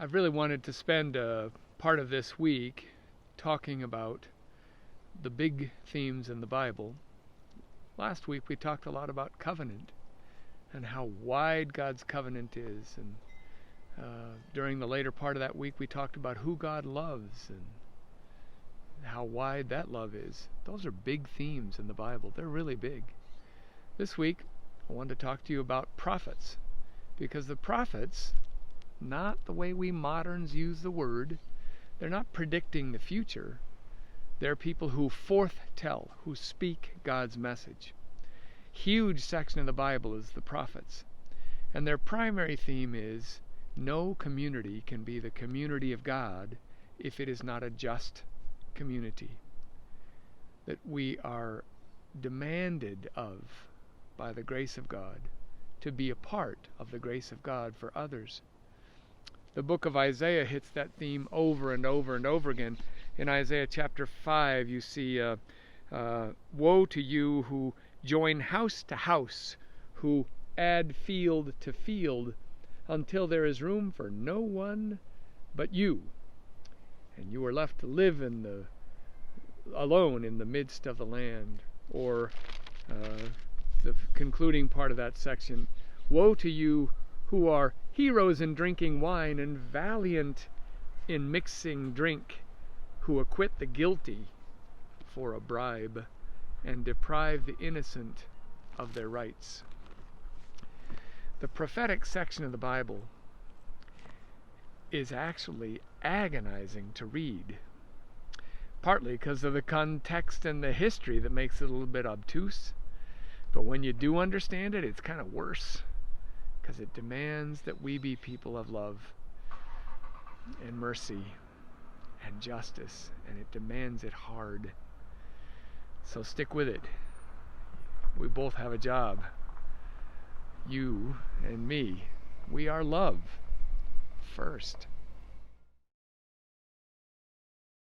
I've really wanted to spend a part of this week talking about the big themes in the Bible. Last week we talked a lot about covenant and how wide God's covenant is, and during the later part of that week we talked about who God loves and how wide that love is. Those are big themes in the Bible. They're really big. This week I wanted to talk to you about prophets, because the prophets, not the way we moderns use the word, they're not predicting the future. They're people who foretell, who speak God's message. Huge section of the Bible is the prophets, and their primary theme is no community can be the community of God if it is not a just community. That we are demanded of by the grace of God to be a part of the grace of God for others. The book of Isaiah hits that theme over and over and over again. In Isaiah chapter 5 you see, woe to you who join house to house, who add field to field, until there is room for no one but you, and you are left to live alone in the midst of the land. Or the concluding part of that section, woe to you who are heroes in drinking wine and valiant in mixing drink, who acquit the guilty for a bribe and deprive the innocent of their rights. The prophetic section of the Bible is actually agonizing to read, partly because of the context and the history that makes it a little bit obtuse, but when you do understand it, it's kind of worse, because it demands that we be people of love and mercy and justice, and it demands it hard. So stick with it. We both have a job. You and me. We are love first.